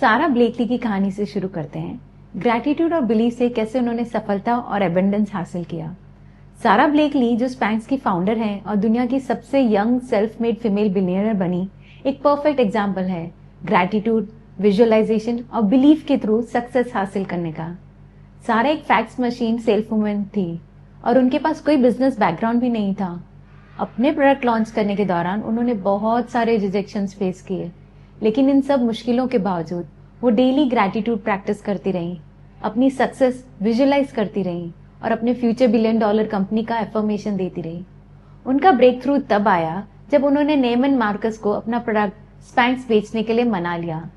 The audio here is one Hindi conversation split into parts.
सारा ब्लेकली की कहानी से शुरू करते हैं। ग्रैटिट्यूड और बिलीफ से कैसे उन्होंने सफलता और एबंडेंस हासिल किया। सारा ब्लेकली जो स्पैंक्स की फाउंडर हैं और दुनिया की सबसे young self made female billionaire बनी, एक परफेक्ट एग्जाम्पल है ग्रैटिट्यूड, विजुअलाइजेशन और बिलीफ के थ्रू सक्सेस हासिल करने का। सारा एक फैक्स मशीन सेल्फ वुमन थी और उनके पास कोई बिजनेस बैकग्राउंड भी नहीं था। अपने प्रोडक्ट लॉन्च करने के दौरान उन्होंने बहुत सारे रिजेक्शंस फेस किए, लेकिन इन सब मुश्किलों के बावजूद वो डेली ग्रैटिट्यूड प्रैक्टिस करती रहीं, अपनी सक्सेस विजुअलाइज करती रहीं और अपने फ्यूचर $1 बिलियन कंपनी का एफर्मेशन देती रही। उनका ब्रेक थ्रू तब आया जब उन्होंने नेमन मार्कस को अपना प्रोडक्ट स्पैंक्स बेचने के लिए मना लिया।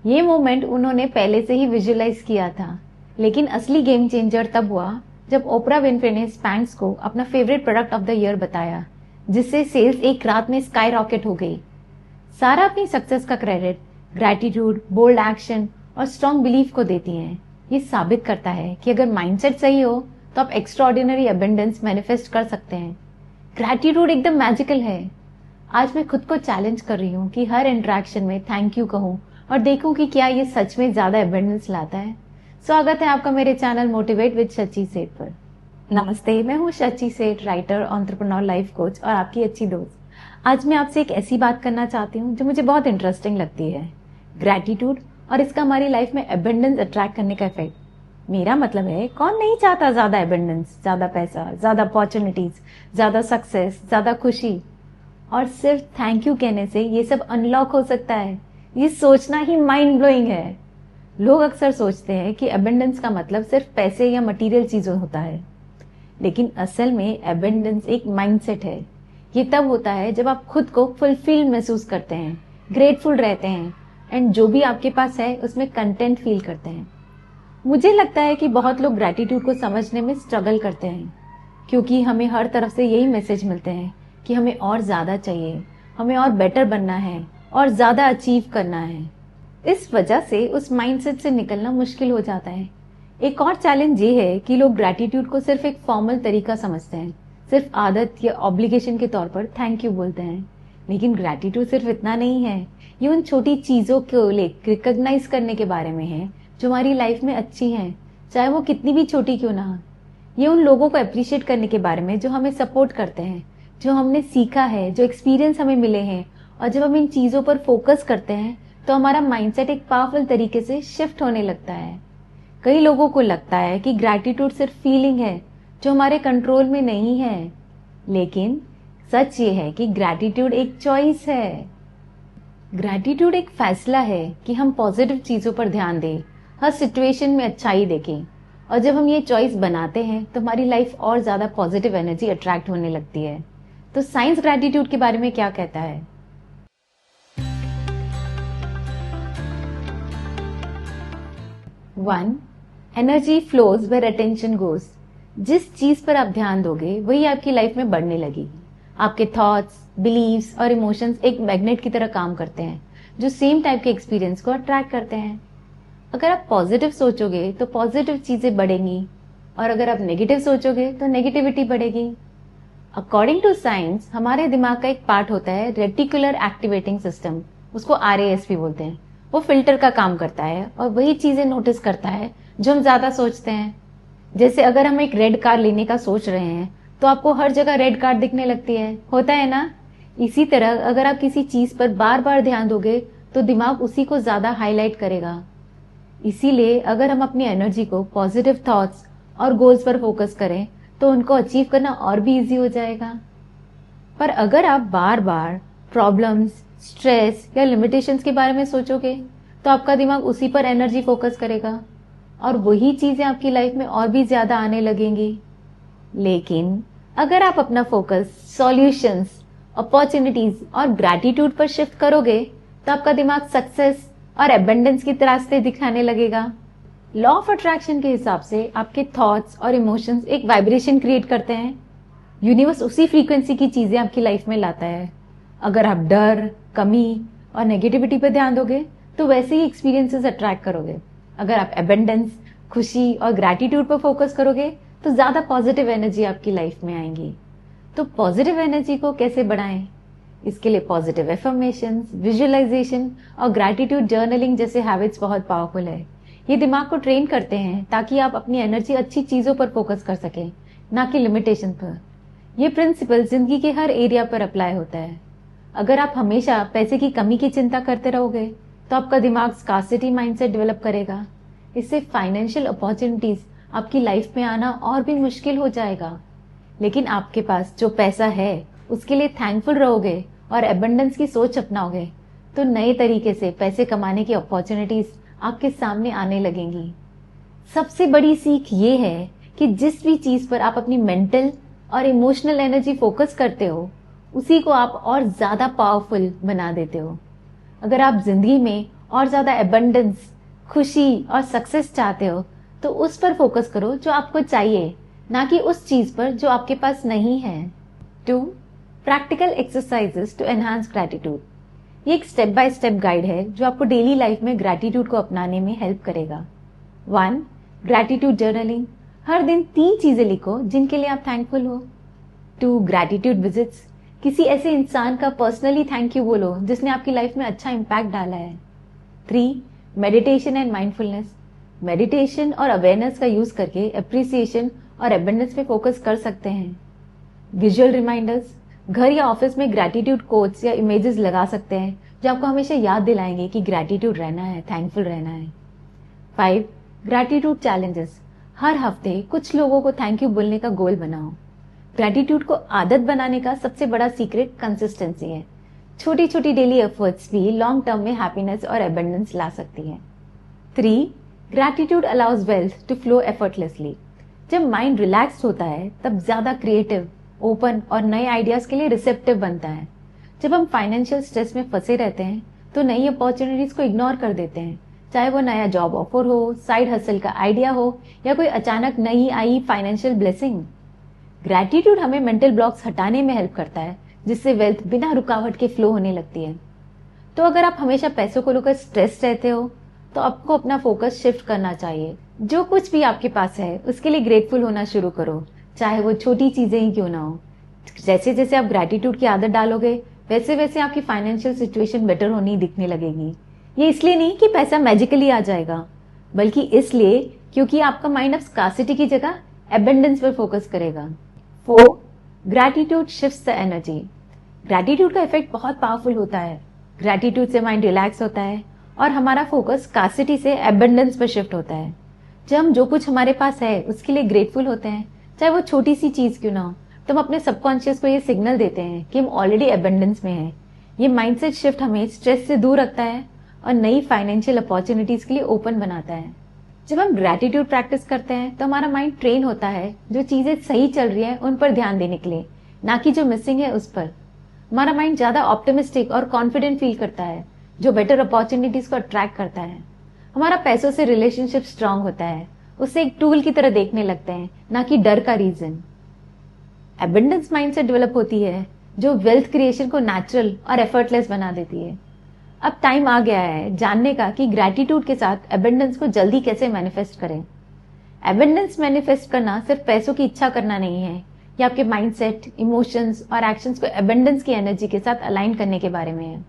ये मोमेंट उन्होंने पहले से ही विजुअलाइज किया था, लेकिन असली गेम चेंजर तब हुआ जब ओपरा विनफ्रे ने स्पैंक्स को अपना favourite product of the year बताया, जिससे सेल्स एक रात में स्काई रॉकेट हो गई। सारा अपनी सक्सेस का क्रेडिट ग्रैटिट्यूड, बोल्ड एक्शन और स्ट्रॉन्ग बिलीफ को देती हैं। ये साबित करता है कि अगर माइंडसेट सही हो तो आप एक्स्ट्राऑर्डिनरी अबंडेंस मैनिफेस्ट कर सकते हैं। ग्रैटिट्यूड एकदम मैजिकल है। आज मैं खुद को चैलेंज कर रही हूँ कि हर इंटरेक्शन में थैंक यू कहूँ और देखूं कि क्या ये सच में ज्यादा अबंडेंस लाता है। स्वागत है आपका मेरे चैनल मोटिवेट विद शची सेठ पर। नमस्ते, मैं हूँ शची सेठ, राइटर, एंटरप्रेन्योर, लाइफ कोच और आपकी अच्छी दोस्त। आज मैं आपसे एक ऐसी बात करना चाहती हूँ जो मुझे बहुत इंटरेस्टिंग लगती है, ग्रैटिट्यूड और इसका हमारी लाइफ में अबंडेंस अट्रैक्ट करने का इफेक्ट। मेरा मतलब है, कौन नहीं चाहता ज्यादा अबंडेंस, ज्यादा पैसा, ज्यादा अपॉर्चुनिटीज, ज्यादा सक्सेस, ज्यादा खुशी। और सिर्फ थैंक यू कहने से ये सब अनलॉक हो सकता है। ये सोचना ही माइंड ब्लोइंग है। लोग अक्सर सोचते हैं कि अबंडेंस का मतलब सिर्फ पैसे या मटेरियल चीजों होता है, लेकिन असल में अबंडेंस एक माइंडसेट है। ये तब होता है जब आप खुद को फुलफिल महसूस करते हैं, ग्रेटफुल रहते हैं एंड जो भी आपके पास है उसमें कंटेंट फील करते हैं। मुझे लगता है कि बहुत लोग ग्रैटिट्यूड को समझने में स्ट्रगल करते हैं, क्योंकि हमें हर तरफ से यही मैसेज मिलते हैं कि हमें और ज्यादा चाहिए, हमें और बेटर बनना है और ज्यादा अचीव करना है। इस वजह से उस माइंडसेट से निकलना मुश्किल हो जाता है। एक और चैलेंज ये है कि लोग ग्रैटिट्यूड को सिर्फ एक फॉर्मल तरीका समझते हैं, सिर्फ आदत या ऑब्लिगेशन के तौर पर थैंक यू बोलते हैं। लेकिन ग्रैटिट्यूड सिर्फ इतना नहीं है, ये उन छोटी चीजों को रिकॉग्नाइज करने के बारे में है जो हमारी लाइफ में अच्छी हैं, चाहे वो कितनी भी छोटी क्यों ना हो। ये उन लोगों को अप्रिशिएट करने के बारे में जो हमें सपोर्ट करते हैं, जो हमने सीखा है, जो एक्सपीरियंस हमें मिले हैं। और जब हम इन चीजों पर फोकस करते हैं तो हमारा माइंडसेट एक पावरफुल तरीके से शिफ्ट होने लगता है। कई लोगों को लगता है कि ग्रैटिट्यूड सिर्फ फीलिंग है जो हमारे कंट्रोल में नहीं है, लेकिन सच ये है कि ग्रैटिट्यूड एक चॉइस है। ग्रैटिट्यूड एक फैसला है कि हम पॉजिटिव चीजों पर ध्यान दें, हर सिचुएशन में अच्छाई देखें। और जब हम ये चॉइस बनाते हैं तो हमारी लाइफ और ज्यादा पॉजिटिव एनर्जी अट्रैक्ट होने लगती है। तो साइंस ग्रैटिट्यूड के बारे में क्या कहता है? 1. Energy flows where attention goes. जिस चीज पर आप ध्यान दोगे वही आपकी लाइफ में बढ़ने लगेगी। आपके थॉट्स, बिलीव्स और इमोशंस एक मैग्नेट की तरह काम करते हैं जो सेम टाइप के एक्सपीरियंस को अट्रैक्ट करते हैं। अगर आप पॉजिटिव सोचोगे तो पॉजिटिव चीजें बढ़ेंगी और अगर आप नेगेटिव सोचोगे तो नेगेटिविटी बढ़ेगी। अकॉर्डिंग टू साइंस, हमारे दिमाग का एक पार्ट होता है रेटिकुलर एक्टिवेटिंग सिस्टम, उसको RAS भी बोलते हैं। वो फिल्टर का काम करता है और वही चीजें नोटिस करता है जो हम ज्यादा सोचते हैं। जैसे अगर हम एक रेड कार लेने का सोच रहे हैं तो आपको हर जगह रेड कार दिखने लगती है, होता है ना? इसी तरह अगर आप किसी चीज पर बार बार ध्यान दोगे तो दिमाग उसी को ज्यादा हाईलाइट करेगा। इसीलिए अगर हम अपनी एनर्जी को पॉजिटिव थॉट्स और गोल्स पर फोकस करें तो उनको अचीव करना और भी इजी हो जाएगा। पर अगर आप बार बार प्रॉब्लम्स, स्ट्रेस या लिमिटेशंस के बारे में सोचोगे तो आपका दिमाग उसी पर एनर्जी फोकस करेगा और वही चीजें आपकी लाइफ में और भी ज्यादा आने लगेंगी। लेकिन अगर आप अपना फोकस सॉल्यूशंस, अपॉर्चुनिटीज और ग्रैटिट्यूड पर शिफ्ट करोगे तो आपका दिमाग सक्सेस और एबंडेंस की रास्ते दिखाने लगेगा। लॉ ऑफ अट्रैक्शन के हिसाब से आपके थॉट्स और इमोशंस एक वाइब्रेशन क्रिएट करते हैं। यूनिवर्स उसी फ्रीक्वेंसी की चीजें आपकी लाइफ में लाता है। अगर आप डर, कमी और नेगेटिविटी पर ध्यान दोगे तो वैसे ही एक्सपीरियंसेस अट्रैक्ट करोगे। अगर आप एबंडेंस, खुशी और ग्रैटिट्यूड पर फोकस करोगे तो ज्यादा पॉजिटिव एनर्जी आपकी लाइफ में आएंगी। तो पॉजिटिव एनर्जी को कैसे बढ़ाएं? इसके लिए पॉजिटिव एफर्मेशंस, विजुअलाइजेशन और ग्रैटिट्यूड जर्नलिंग जैसे हैबिट्स बहुत पावरफुल है। ये दिमाग को ट्रेन करते हैं ताकि आप अपनी एनर्जी अच्छी चीजों पर फोकस कर सकें, ना कि लिमिटेशन पर। ये प्रिंसिपल जिंदगी के हर एरिया पर अप्लाई होता है। अगर आप हमेशा पैसे की कमी की चिंता करते रहोगे तो आपका दिमाग स्कार्सिटी माइंडसेट डेवलप करेगा। इससे फाइनेंशियल अपॉर्चुनिटीज आपकी लाइफ में आना और भी मुश्किल हो जाएगा। लेकिन आपके पास जो पैसा है उसके लिए थैंकफुल रहोगे और एबंडेंस की सोच अपनाओगे तो नए तरीके से पैसे कमाने की अपॉर्चुनिटीज आपके सामने आने लगेंगी। सबसे बड़ी सीख ये है कि जिस भी चीज पर आप अपनी मेंटल और इमोशनल एनर्जी फोकस करते हो उसी को आप और ज्यादा पावरफुल बना देते हो। अगर आप जिंदगी में और ज्यादा एबंडेंस, खुशी और सक्सेस चाहते हो तो उस पर फोकस करो जो आपको चाहिए, ना कि उस चीज पर जो आपके पास नहीं है। 2. Practical exercises to enhance gratitude. ये एक स्टेप बाय स्टेप गाइड है जो आपको डेली लाइफ में ग्रैटिट्यूड को अपनाने में हेल्प करेगा। 1. Gratitude journaling. हर दिन 3 चीजें लिखो जिनके लिए आप थैंकफुल हो। 2. Gratitude visits. किसी ऐसे इंसान का पर्सनली थैंक यू बोलो जिसने आपकी लाइफ में अच्छा इम्पैक्ट डाला है। 3. Meditation and mindfulness. मेडिटेशन और अवेयरनेस का यूज करके एप्रिसिएशन और एबंडेंस पे फोकस कर सकते हैं। Visual reminders. घर या ऑफिस में ग्रैटिट्यूड कोट्स या इमेजेस लगा सकते हैं जो आपको हमेशा याद दिलाएंगे कि ग्रैटिट्यूड रहना है, थैंकफुल रहना है। 5. Gratitude challenges. हर हफ्ते कुछ लोगों को थैंक यू बोलने का गोल बनाओ। ग्रैटिट्यूड को आदत बनाने का सबसे बड़ा सीक्रेट कंसिस्टेंसी है। छोटी छोटी डेली एफर्ट्स भी लॉन्ग टर्म में हैप्पीनेस और एबंडेंस ला सकती है। 3. Gratitude allows wealth to flow effortlessly. जब माइंड रिलैक्स्ड होता है तब ज्यादा क्रिएटिव, ओपन और नए आइडियाज के लिए रिसेप्टिव बनता है। जब हम फाइनेंशियल स्ट्रेस में फंसे रहते हैं तो नई अपॉर्चुनिटीज को इग्नोर कर देते हैं, चाहे वो नया जॉब ऑफर हो, साइड हसल का आइडिया हो या कोई अचानक नई आई फाइनेंशियल ब्लेसिंग। ग्रैटिट्यूड हमें मेंटल ब्लॉक्स हटाने में हेल्प करता है जिससे वेल्थ बिना रुकावट के फ्लो होने लगती है। तो अगर आप हमेशा पैसों को लेकर स्ट्रेस रहते हो तो आपको अपना फोकस शिफ्ट करना चाहिए। जो कुछ भी आपके पास है उसके लिए ग्रेटफुल होना शुरू करो, चाहे वो छोटी चीजें ही क्यों ना हो। जैसे जैसे आप ग्रैटिट्यूड की आदत डालोगे वैसे वैसे आपकी फाइनेंशियल सिचुएशन बेटर होनी दिखने लगेगी। ये इसलिए नहीं कि पैसा मैजिकली आ जाएगा, बल्कि इसलिए क्योंकि आपका माइंड अब स्कार्सिटी की जगह एबंडेंस पर फोकस करेगा। 4. Gratitude shifts the energy. Gratitude का इफेक्ट बहुत पावरफुल होता है। ग्रैटिट्यूड से माइंड रिलैक्स होता है और हमारा फोकस स्कार्सिटी से एबंडेंस पर शिफ्ट होता है। जब हम जो कुछ हमारे पास है उसके लिए ग्रेटफुल होते हैं, चाहे वो छोटी सी चीज क्यों ना हो, तो हम अपने सबकॉन्शियस को ये सिग्नल देते हैं कि हम ऑलरेडी एबंडेंस में हैं। ये माइंडसेट शिफ्ट हमें स्ट्रेस से दूर रखता है और नई फाइनेंशियल अपॉर्चुनिटीज के लिए ओपन बनाता है। जब हम ग्रैटिट्यूड प्रैक्टिस करते हैं तो हमारा माइंड ट्रेन होता है जो चीजें सही चल रही है उन पर ध्यान देने के लिए, ना कि जो मिसिंग है उस पर। हमारा माइंड ज्यादा ऑप्टिमिस्टिक और कॉन्फिडेंट फील करता है जो बेटर अपॉर्चुनिटीज को अट्रैक्ट करता है। हमारा पैसों से रिलेशनशिप स्ट्रांग होता है, उसे एक टूल की तरह देखने लगते हैं, ना कि डर का रीजन। एबंडेंस माइंडसेट डेवलप होती है जो वेल्थ क्रिएशन को नेचुरल और एफर्टलेस बना देती है। अब टाइम आ गया है जानने का कि ग्रैटिट्यूड के साथ एबंडेंस को जल्दी कैसे मैनिफेस्ट करें। एबंडेंस मैनिफेस्ट करना सिर्फ पैसों की इच्छा करना नहीं है, ये आपके माइंडसेट, इमोशंस और एक्शंस को एबंडेंस की एनर्जी के साथ अलाइन करने के बारे में है।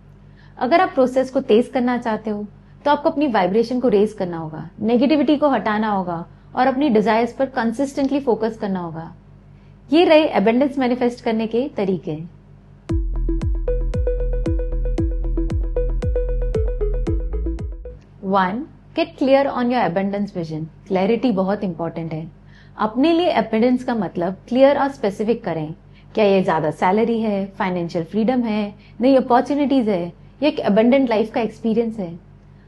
अगर आप प्रोसेस को तेज करना चाहते हो तो आपको अपनी वाइब्रेशन को रेज करना होगा, नेगेटिविटी को हटाना होगा और अपनी डिजायर्स पर कंसिस्टेंटली फोकस करना होगा। ये रहे एबंडेंस मैनिफेस्ट करने के तरीके। 1. Get clear on your abundance vision. Clarity बहुत इंपॉर्टेंट है। अपने लिए एबंडेंस का मतलब क्लियर और स्पेसिफिक करें। क्या ये ज्यादा सैलरी है, फाइनेंशियल फ्रीडम है, नई अपॉर्चुनिटीज है, या एक एबंडेंट लाइफ का एक्सपीरियंस है।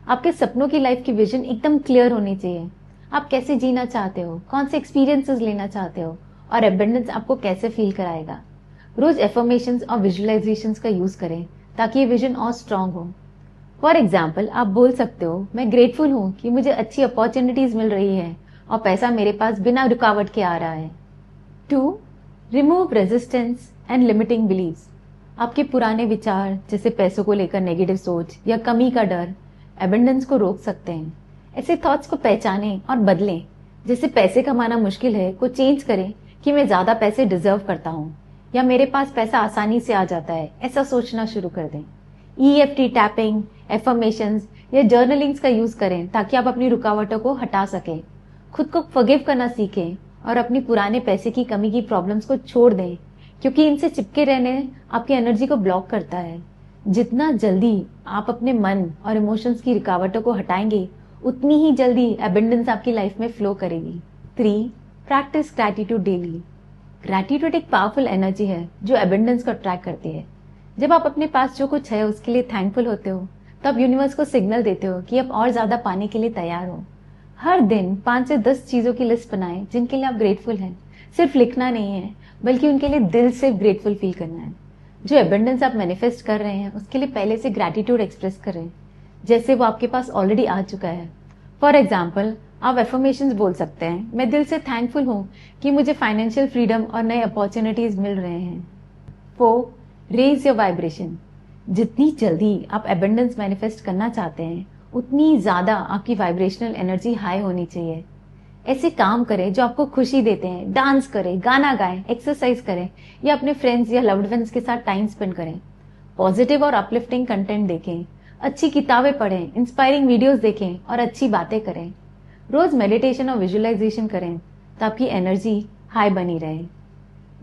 आपके सपनों की लाइफ की विजन एकदम क्लियर होनी चाहिए। आप कैसे जीना चाहते हो, कौन से एक्सपीरियंसेस लेना चाहते हो और एबंडेंस आपको कैसे फील कराएगा। रोज एफर्मेशंस और विजुअलाइजेशंस का यूज करें ताकि ये विजन और स्ट्रांग हो। फॉर एग्जाम्पल, आप बोल सकते हो, मैं ग्रेटफुल हूँ कि मुझे अच्छी अपॉर्चुनिटीज मिल रही है और पैसा मेरे पास बिना रुकावट के आ रहा है। 2. Remove resistance and limiting beliefs. आपके पुराने विचार जैसे पैसों को लेकर नेगेटिव सोच या कमी का डर एबंडेंस को रोक सकते हैं। ऐसे थॉट्स को पहचानें और बदलें। जैसे पैसे कमाना मुश्किल है को चेंज करें कि मैं ज्यादा पैसे डिजर्व करता हूँ। या मेरे पास पैसा आसानी से आ जाता है, ऐसा सोचना शुरू कर दें। EFT टैपिंग, एफर्मेशंस या जर्नलिंग्स का यूज करें ताकि आप अपनी रुकावटों को हटा सकें। खुद को फॉरगिव करना सीखें और अपनी पुराने पैसे की कमी की प्रॉब्लम्स को छोड़ दें, क्योंकि इनसे चिपके रहने आपकी एनर्जी को ब्लॉक करता है। जितना जल्दी आप अपने मन और इमोशंस की रुकावटों को हटाएंगे, उतनी ही जल्दी एबंडेंस आपकी लाइफ में फ्लो करेगी। 3. Practice gratitude daily. ग्रैटिट्यूड एक पावरफुल एनर्जी है जो एबंडेंस को अट्रैक्ट करती है। जब आप अपने पास जो कुछ है उसके लिए थैंकफुल होते हो, तो आप यूनिवर्स को सिग्नल देते हो कि आप और ज्यादा पाने के लिए तैयार हो। हर दिन 5 से 10 चीजों की लिस्ट बनाएं जिनके लिए आप ग्रेटफुल हैं। सिर्फ लिखना नहीं है, बल्कि उनके लिए दिल से ग्रेटफुल फील करना है। जो एबंडेंस आप मैनिफेस्ट कर रहे हैं उसके लिए पहले से ग्रैटिट्यूड एक्सप्रेस करें, जैसे वो आपके पास ऑलरेडी आ चुका है। फॉर एग्जाम्पल, आप एफर्मेशंस बोल सकते हैं, मैं दिल से थैंकफुल हूँ कि मुझे फाइनेंशियल फ्रीडम और नए अपॉर्चुनिटीज मिल रहे हैं। 4. Raise your vibration. जितनी जल्दी आप एबंडेंस मैनिफेस्ट करना चाहते हैं, उतनी ज्यादा आपकी वाइब्रेशनल एनर्जी हाई होनी चाहिए। ऐसे काम करें जो आपको खुशी देते हैं, डांस करें, गाना गाएं, एक्सरसाइज करें या अपने फ्रेंड्स या लव्ड वंस के साथ टाइम स्पेंड करें। पॉजिटिव और अपलिफ्टिंग कंटेंट देखें, अच्छी किताबें पढ़ें, इंस्पायरिंग वीडियोस देखें और अच्छी बातें करें। रोज मेडिटेशन और विजुअलाइजेशन करें तो आपकी एनर्जी हाई बनी रहे।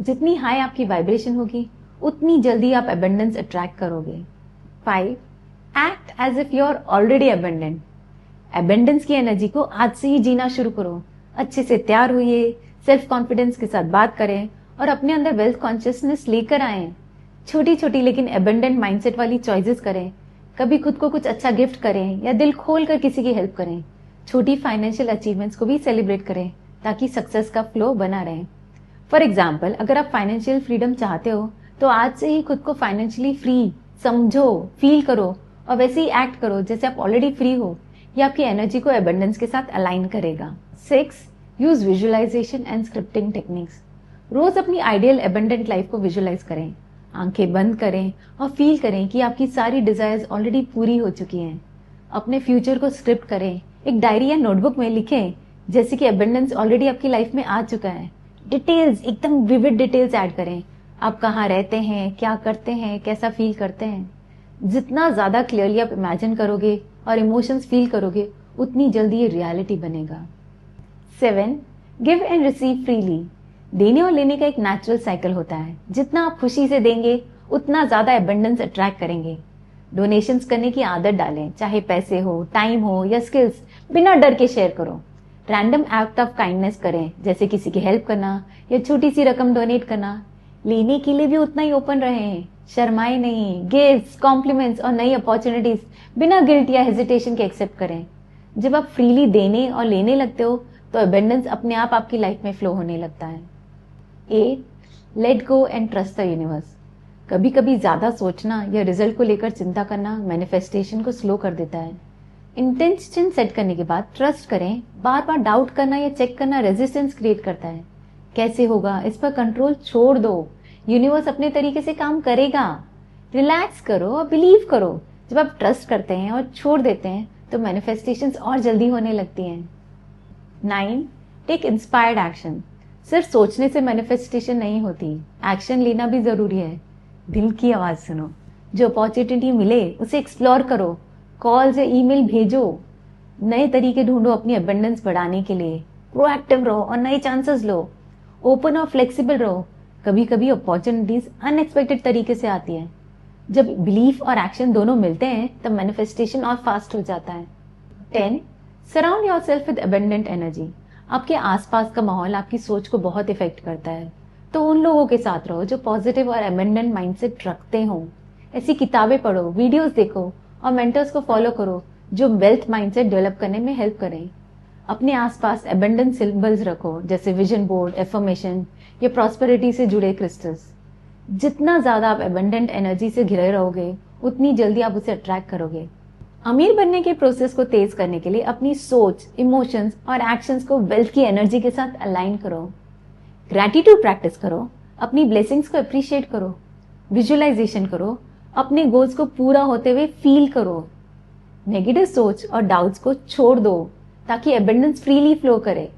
जितनी हाई आपकी वाइब्रेशन होगी, उतनी जल्दी आप एबंडेंस अट्रैक्ट करोगे। 5. Act as if you are already abundant. Abundance की एनर्जी को आज से ही जीना शुरू करो। अच्छे से तैयार होइए, सेल्फ कॉन्फिडेंस के साथ बात करें और अपने अंदर वेल्थ कॉन्शियसनेस लेकर आए। छोटी छोटी लेकिन एबंडेंट माइंडसेट वाली चॉइसेस करें। कभी खुद को कुछ अच्छा गिफ्ट करें या दिल खोल कर किसी की हेल्प करें। छोटी फाइनेंशियल अचीवमेंट्स को भी सेलिब्रेट करें ताकि सक्सेस का फ्लो बना रहे। फॉर एग्जाम्पल, अगर आप फाइनेंशियल फ्रीडम चाहते हो तो आज से ही खुद को फाइनेंशियली फ्री समझो, फील करो और वैसे ही एक्ट करो जैसे आप ऑलरेडी फ्री हो। ये आपकी एनर्जी को एबंडेंस के साथ अलाइन करेगा। 6. Use visualisation and scripting techniques. रोज अपनी आइडियल एबंडेंट लाइफ को विजुअलाइज करें। आंखें बंद करें और फील करें कि आपकी सारी डिजायर्स ऑलरेडी पूरी हो चुकी हैं। अपने फ्यूचर को स्क्रिप्ट करें, एक डायरी या नोटबुक में लिखें जैसे कि एबंडेंस ऑलरेडी आपकी लाइफ में आ चुका है। डिटेल्स, एकदम विविड डिटेल्स ऐड करें। आप कहाँ रहते हैं, क्या करते हैं, कैसा फील करते हैं। जितना ज्यादा क्लियरली आप इमेजिन करोगे और इमोशंस फील करोगे, उतनी जल्दी ये रियलिटी बनेगा। 7. Give and receive freely. देने और लेने का एक नेचुरल साइकिल होता है। जितना आप खुशी से देंगे, उतना ज्यादा एबंडेंस अट्रैक्ट करेंगे। डोनेशंस करने की आदत डालें, चाहे पैसे हो, टाइम हो या स्किल्स, बिना डर के शेयर करो। रैंडम एक्ट ऑफ काइंडनेस करें, जैसे किसी की हेल्प करना या छोटी सी रकम डोनेट करना। लेने के लिए भी उतना ही ओपन रहें, शर्माए नहीं। गिफ्ट्स, कॉम्प्लीमेंट्स और नई अपॉर्चुनिटीज बिना गिल्ट या हेजिटेशन के एक्सेप्ट करें। जब आप फ्रीली देने और लेने लगते हो तो एबंडेंस अपने आप आपकी लाइफ में फ्लो होने लगता है। 8. Let go and trust the universe. कभी कभी ज्यादा सोचना या रिजल्ट को लेकर चिंता करना मैनिफेस्टेशन को स्लो कर देता है। इंटेंशन सेट करने के बाद ट्रस्ट करें। बार बार डाउट करना या चेक करना रेजिस्टेंस क्रिएट करता है। कैसे होगा, इस पर कंट्रोल छोड़ दो। यूनिवर्स अपने तरीके से काम करेगा। रिलैक्स करो और बिलीव करो। जब आप ट्रस्ट करते हैं और छोड़ देते हैं तो मैनिफेस्टेशंस और जल्दी होने लगती हैं। 9. Take inspired action. सिर्फ सोचने से मैनिफेस्टेशन नहीं होती, एक्शन लेना भी जरूरी है। दिल की आवाज सुनो, जो अपॉर्चुनिटी मिले उसे एक्सप्लोर करो। कॉल्स या ईमेल भेजो, नए तरीके ढूंढो अपनी एबंडेंस बढ़ाने के लिए। प्रोएक्टिव रहो और नए चांसेस लो। ओपन और फ्लेक्सिबल रहो। कभी कभी अपॉर्चुनिटीज अनएक्सपेक्टेड तरीके से आती है। जब बिलीफ और एक्शन दोनों मिलते हैं तब मैनिफेस्टेशन और फास्ट हो जाता है। 10. Surround yourself with abundant energy. आपके आसपास का माहौल आपकी सोच को बहुत इफेक्ट करता है, तो उन लोगों के साथ रहो जो पॉजिटिव और एबंडेंट माइंडसेट रखते हो। ऐसी किताबें पढ़ो, वीडियोस देखो और मेंटर्स को फॉलो करो जो वेल्थ माइंडसेट डेवलप करने में हेल्प करें। अपने आसपास एबंडेंट सिंबल्स रखो, जैसे विजन बोर्ड, एफर्मेशन या प्रॉस्पेरिटी से जुड़े क्रिस्टल्स। जितना ज्यादा आप एबंडेंट एनर्जी से घिरे रहोगे, उतनी जल्दी आप उसे अट्रैक्ट करोगे। अमीर बनने के प्रोसेस को तेज करने के लिए अपनी सोच, इमोशंस और एक्शंस को वेल्थ की एनर्जी के साथ अलाइन करो। ग्रैटिट्यूड प्रैक्टिस करो, अपनी ब्लेसिंग्स को अप्रिशिएट करो। विजुअलाइजेशन करो, अपने गोल्स को पूरा होते हुए फील करो। नेगेटिव सोच और डाउट्स को छोड़ दो ताकि एबंडेंस फ्रीली फ्लो करे।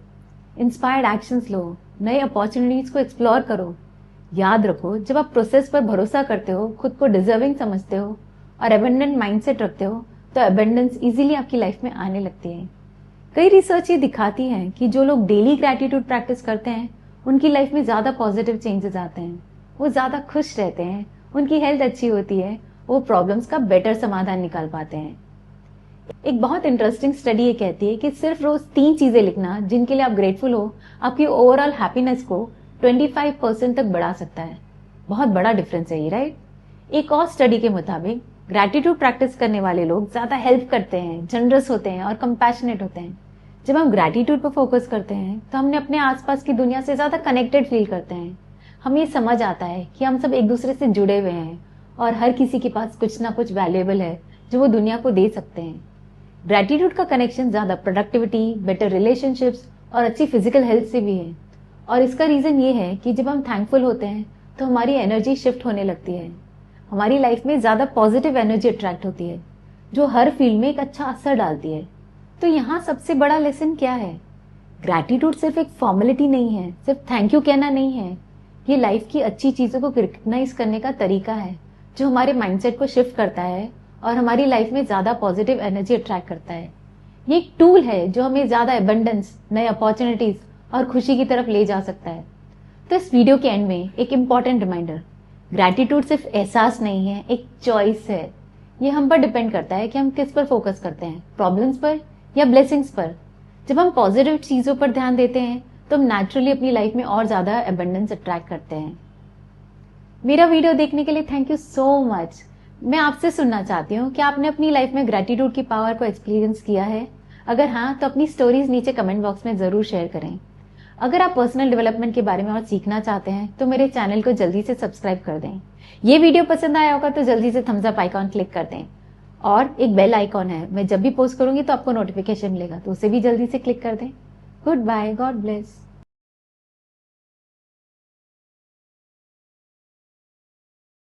इंस्पायर्ड एक्शंस लो, नए अपॉर्चुनिटीज को एक्सप्लोर करो। याद रखो, जब आप प्रोसेस पर भरोसा करते हो, खुद को डिजर्विंग समझते हो और एबंडेंट माइंडसेट रखते हो, तो एबंडेंस इजीली आपकी लाइफ में आने लगती है। कई रिसर्च ये दिखाती है कि जो लोग डेली ग्रैटिट्यूड प्रैक्टिस करते हैं, उनकी लाइफ में ज्यादा पॉजिटिव चेंजेस आते हैं, वो ज्यादा खुश रहते हैं, उनकी हेल्थ अच्छी होती है, वो प्रॉब्लम्स का बेटर समाधान निकाल पाते हैं। एक बहुत इंटरेस्टिंग स्टडी ये कहती है कि सिर्फ रोज 3 चीजें लिखना जिनके लिए आप ग्रेटफुल हो, आपकी ओवरऑल हैप्पीनेस को 25% तक बढ़ा सकता है। बहुत बड़ा डिफरेंस है ये, राइट? एक और स्टडी के मुताबिक ग्रैटिट्यूड प्रैक्टिस करने वाले लोग ज्यादा हेल्प करते हैं, जनरस होते हैं और कंपैशनेट होते हैं। जब हम ग्रैटिट्यूड पर फोकस करते हैं तो हमने अपने आसपास की दुनिया से ज्यादा कनेक्टेड फील करते हैं। हमें ये समझ आता है कि हम सब एक दूसरे से जुड़े हुए हैं और हर किसी के पास कुछ ना कुछ वैल्यूएबल है जो वो दुनिया को दे सकते हैं। ग्रैटिट्यूड का कनेक्शन ज्यादा प्रोडक्टिविटी, बेटर रिलेशनशिप्स और अच्छी फिजिकल हेल्थ से भी है। और इसका रीजन ये है कि जब हम थैंकफुल होते हैं तो हमारी एनर्जी शिफ्ट होने लगती है। हमारी लाइफ में ज्यादा पॉजिटिव एनर्जी अट्रैक्ट होती है जो हर फील्ड में एक अच्छा असर डालती है। तो यहाँ सबसे बड़ा लेसन क्या है? ग्रैटिट्यूड सिर्फ एक फॉर्मेलिटी नहीं है, सिर्फ थैंक यू कहना नहीं है। ये लाइफ की अच्छी चीजों को रिकग्नाइज करने का तरीका है जो हमारे माइंडसेट को शिफ्ट करता है और हमारी लाइफ में ज्यादा पॉजिटिव एनर्जी अट्रैक्ट करता है। ये एक टूल है जो हमें ज्यादा एबंडेंस, नए अपॉर्चुनिटीज और खुशी की तरफ ले जा सकता है। तो इस वीडियो के एंड में एक इंपॉर्टेंट रिमाइंडर, ग्रैटिट्यूड सिर्फ एहसास नहीं है, एक चॉइस है। ये हम पर डिपेंड करता है कि हम किस पर फोकस करते हैं, प्रॉब्लम्स पर या ब्लेसिंग्स पर। जब हम पॉजिटिव चीजों पर ध्यान देते हैं तो हम नेचुरली अपनी लाइफ में और ज्यादा एबंडेंस अट्रैक्ट करते हैं। मेरा वीडियो देखने के लिए थैंक यू सो मच। मैं आपसे सुनना चाहती हूँ कि आपने अपनी लाइफ में ग्रैटिट्यूड की पावर को एक्सपीरियंस किया है। अगर हाँ, तो अपनी स्टोरीज नीचे कमेंट बॉक्स में जरूर शेयर करें। अगर आप पर्सनल डेवलपमेंट के बारे में और सीखना चाहते हैं तो मेरे चैनल को जल्दी से सब्सक्राइब कर दें। ये वीडियो पसंद आया होगा तो जल्दी से थम्स अप आइकॉन क्लिक कर दें। और एक बेल आइकॉन है, मैं जब भी पोस्ट करूंगी तो आपको नोटिफिकेशन मिलेगा, तो उसे भी जल्दी से क्लिक कर दें। Goodbye, God bless.